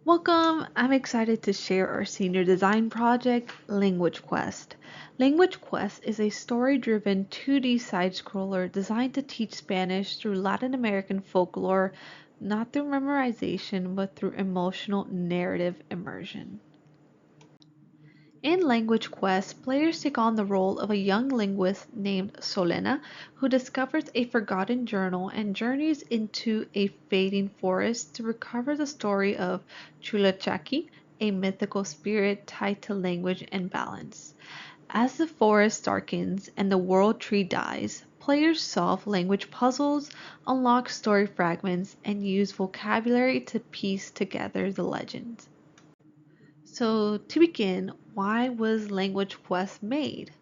Welcome! I'm excited to share our senior design project, Language Quest. Language Quest is a story-driven 2D side-scroller designed to teach Spanish through Latin American folklore, not through memorization, but through emotional narrative immersion. In Language Quest, players take on the role of a young linguist named Solena who discovers a forgotten journal and journeys into a fading forest to recover the story of Chulachaki, a mythical spirit tied to language and balance. As the forest darkens and the world tree dies, players solve language puzzles, unlock story fragments, and use vocabulary to piece together the legend. So to begin, why was Language Quest made?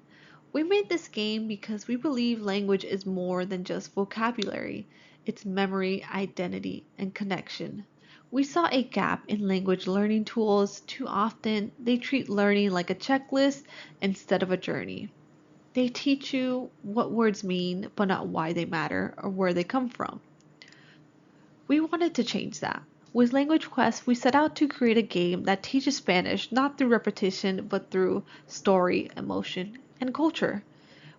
We made this game because we believe language is more than just vocabulary. It's memory, identity, and connection. We saw a gap in language learning tools. Too often, they treat learning like a checklist instead of a journey. They teach you what words mean, but not why they matter or where they come from. We wanted to change that. With Language Quest, we set out to create a game that teaches Spanish not through repetition, but through story, emotion, and culture.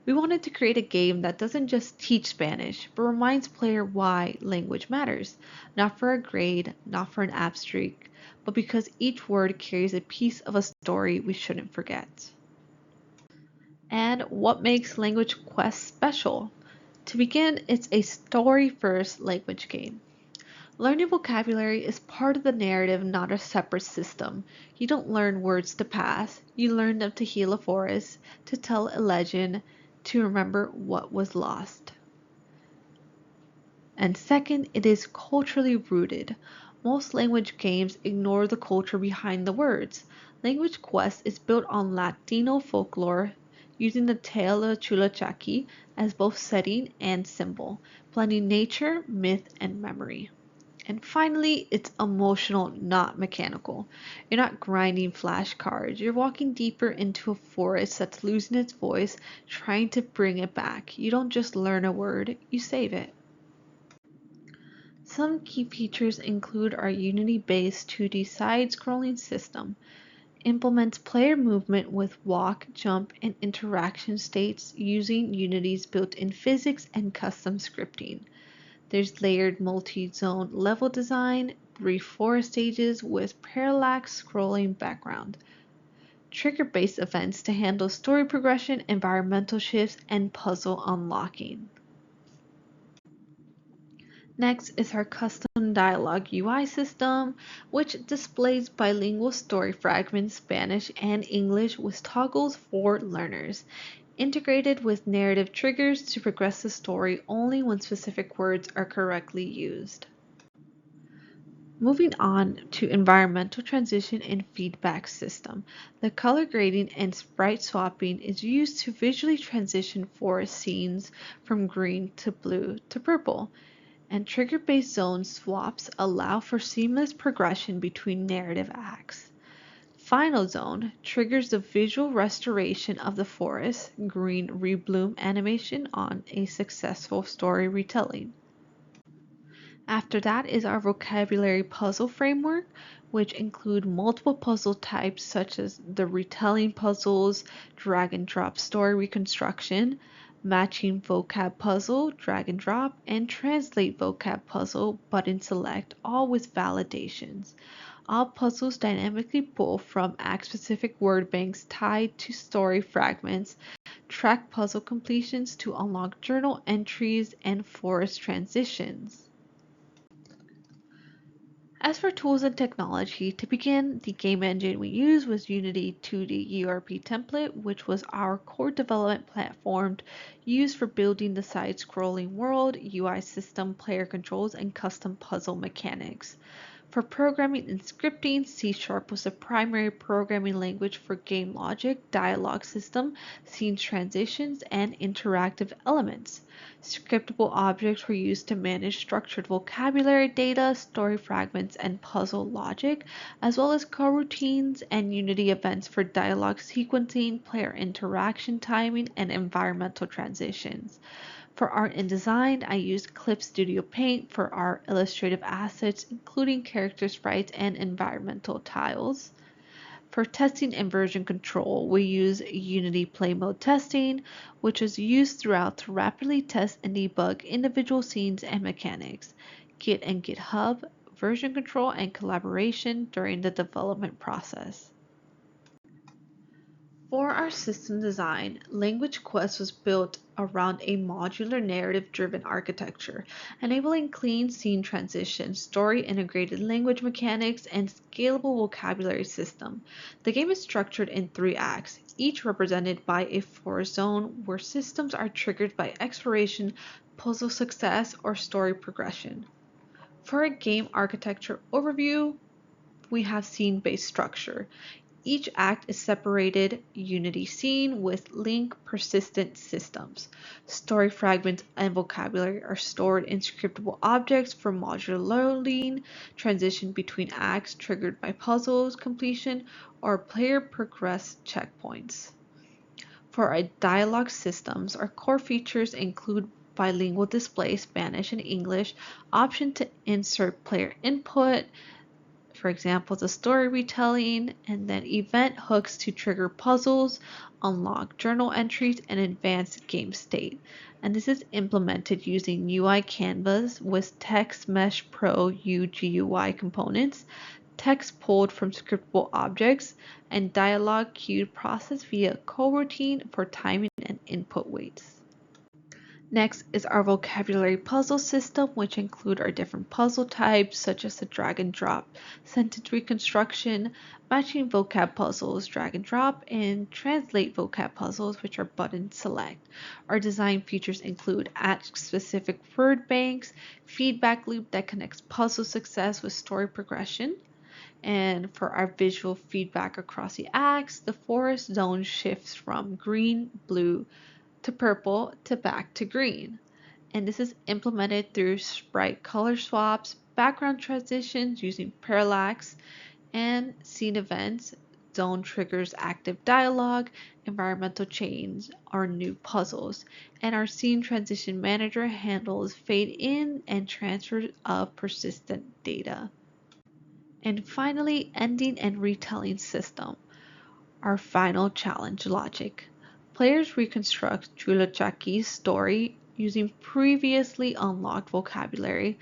We wanted to create a game that doesn't just teach Spanish, but reminds player why language matters. Not for a grade, not for an abstract, but because each word carries a piece of a story we shouldn't forget. And what makes Language Quest special? To begin, it's a story-first language game. Learning vocabulary is part of the narrative, not a separate system. You don't learn words to pass, you learn them to heal a forest, to tell a legend, to remember what was lost. And second, it is culturally rooted. Most language games ignore the culture behind the words. Language Quest is built on Latino folklore, using the tale of Chulachaki as both setting and symbol, blending nature, myth, and memory. And finally, it's emotional, not mechanical. You're not grinding flashcards. You're walking deeper into a forest that's losing its voice, trying to bring it back. You don't just learn a word, you save it. Some key features include our Unity-based 2D side-scrolling system. Implements player movement with walk, jump, and interaction states using Unity's built-in physics and custom scripting. There's layered multi-zone level design, brief forest stages with parallax scrolling background, trigger-based events to handle story progression, environmental shifts, and puzzle unlocking. Next is our custom dialogue UI system, which displays bilingual story fragments Spanish and English with toggles for learners, integrated with narrative triggers to progress the story only when specific words are correctly used. Moving on to environmental transition and feedback system. The color grading and sprite swapping is used to visually transition forest scenes from green to blue to purple, and trigger-based zone swaps allow for seamless progression between narrative acts. Final Zone triggers the visual restoration of the forest green rebloom animation on a successful story retelling. After that is our vocabulary puzzle framework, which include multiple puzzle types such as the retelling puzzles, drag and drop story reconstruction, matching vocab puzzle, drag and drop, and translate vocab puzzle, button select, all with validations. All puzzles dynamically pull from act-specific word banks tied to story fragments, track puzzle completions to unlock journal entries and forest transitions. As for tools and technology, to begin, the game engine we used was Unity 2D URP template, which was our core development platform used for building the side-scrolling world, UI system, player controls, and custom puzzle mechanics. For programming and scripting, C# was the primary programming language for game logic, dialogue system, scene transitions, and interactive elements. Scriptable objects were used to manage structured vocabulary data, story fragments, and puzzle logic, as well as coroutines and Unity events for dialogue sequencing, player interaction timing, and environmental transitions. For art and design, I used Clip Studio Paint for our illustrative assets, including character sprites and environmental tiles. For testing and version control, we use Unity Play Mode testing, which is used throughout to rapidly test and debug individual scenes and mechanics. Git and GitHub, version control and collaboration during the development process. For our system design, LanguageQuest was built around a modular narrative-driven architecture, enabling clean scene transitions, story-integrated language mechanics, and scalable vocabulary system. The game is structured in 3 acts, each represented by a forest zone where systems are triggered by exploration, puzzle success, or story progression. For a game architecture overview, we have scene-based structure. Each act is separated Unity scene with link persistent systems. Story fragments and vocabulary are stored in scriptable objects for modular loading, transition between acts triggered by puzzles completion, or player progress checkpoints. For our dialogue systems, our core features include bilingual display, Spanish and English, option to insert player input, for example, the story retelling, and then event hooks to trigger puzzles, unlock journal entries, and advance game state. And this is implemented using UI Canvas with Text Mesh Pro UGUI components, text pulled from scriptable objects, and dialogue queued processed via coroutine for timing and input weights. Next is our vocabulary puzzle system, which include our different puzzle types, such as the drag and drop, sentence reconstruction, matching vocab puzzles, drag and drop, and translate vocab puzzles, which are button select. Our design features include specific word banks, feedback loop that connects puzzle success with story progression. And for our visual feedback across the acts, the forest zone shifts from green, blue, to purple to back to green. And this is implemented through sprite color swaps, background transitions using parallax, and scene events, zone triggers active dialogue, environmental change or new puzzles. And our scene transition manager handles fade in and transfer of persistent data. And finally, ending and retelling system. Our final challenge logic. Players reconstruct Chulochaki's story using previously unlocked vocabulary.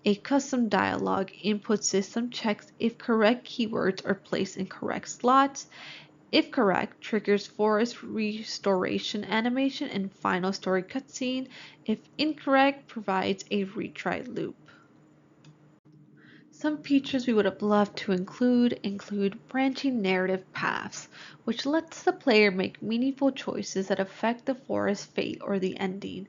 A custom dialogue input system checks if correct keywords are placed in correct slots. If correct, triggers forest restoration animation and final story cutscene. If incorrect, provides a retry loop. Some features we would have loved to include branching narrative paths, which lets the player make meaningful choices that affect the forest fate or the ending,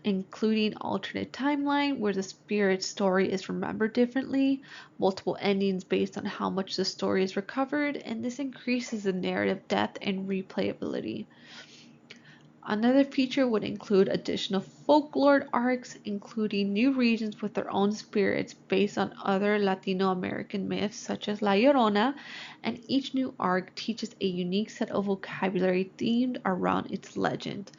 including alternate timeline where the spirit story is remembered differently, multiple endings based on how much the story is recovered, and this increases the narrative depth and replayability. Another feature would include additional folklore arcs, including new regions with their own spirits based on other Latino American myths such as La Llorona, and each new arc teaches a unique set of vocabulary themed around its legend.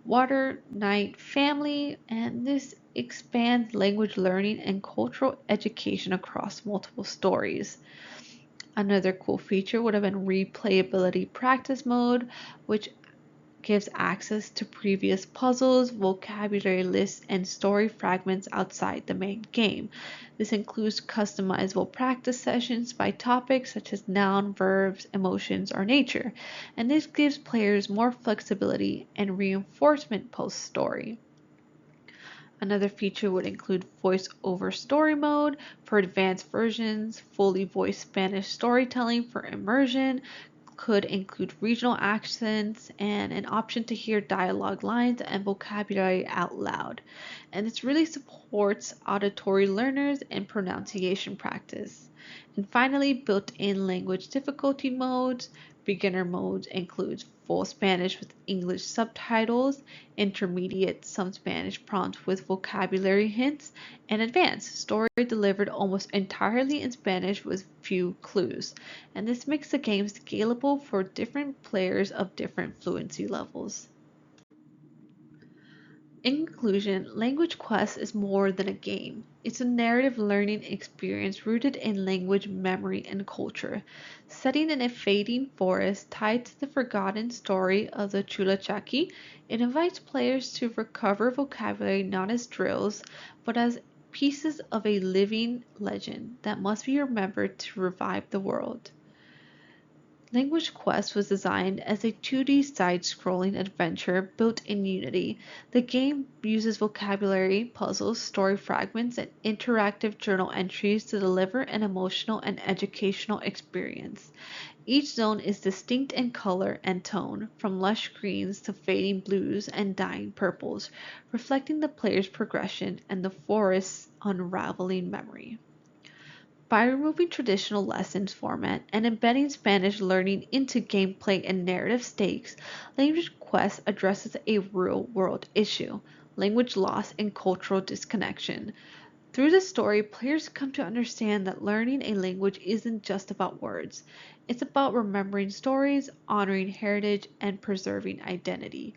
Water, night, family, and this expands language learning and cultural education across multiple stories. Another cool feature would have been replayability practice mode, which gives access to previous puzzles, vocabulary lists, and story fragments outside the main game. This includes customizable practice sessions by topics such as noun, verbs, emotions, or nature, and this gives players more flexibility and reinforcement post-story. Another feature would include voice-over story mode for advanced versions, fully voiced Spanish storytelling for immersion, could include regional accents, and an option to hear dialogue lines and vocabulary out loud. And this really supports auditory learners and pronunciation practice. And finally, built-in language difficulty modes. Beginner modes includes full Spanish with English subtitles, intermediate some Spanish prompts with vocabulary hints, and advanced story delivered almost entirely in Spanish with few clues. And this makes the game scalable for different players of different fluency levels. In conclusion, Language Quest is more than a game. It's a narrative learning experience rooted in language, memory, and culture. Setting in a fading forest tied to the forgotten story of the Chulachaki, it invites players to recover vocabulary not as drills, but as pieces of a living legend that must be remembered to revive the world. Language Quest was designed as a 2D side-scrolling adventure built in Unity. The game uses vocabulary, puzzles, story fragments, and interactive journal entries to deliver an emotional and educational experience. Each zone is distinct in color and tone, from lush greens to fading blues and dying purples, reflecting the player's progression and the forest's unraveling memory. By removing traditional lessons format and embedding Spanish learning into gameplay and narrative stakes, Language Quest addresses a real-world issue: language loss and cultural disconnection. Through the story, players come to understand that learning a language isn't just about words. It's about remembering stories, honoring heritage, and preserving identity.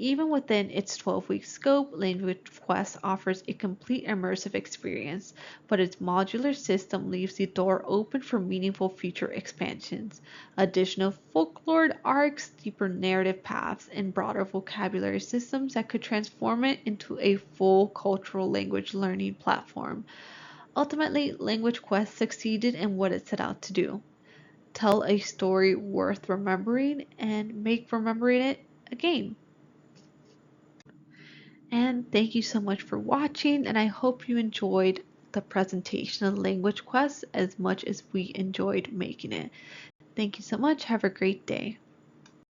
Even within its 12-week scope, Language Quest offers a complete immersive experience, but its modular system leaves the door open for meaningful future expansions, additional folklore arcs, deeper narrative paths, and broader vocabulary systems that could transform it into a full cultural language learning platform. Ultimately, Language Quest succeeded in what it set out to do: tell a story worth remembering and make remembering it a game. And thank you so much for watching, and I hope you enjoyed the presentation of Language Quest as much as we enjoyed making it. Thank you so much. Have a great day.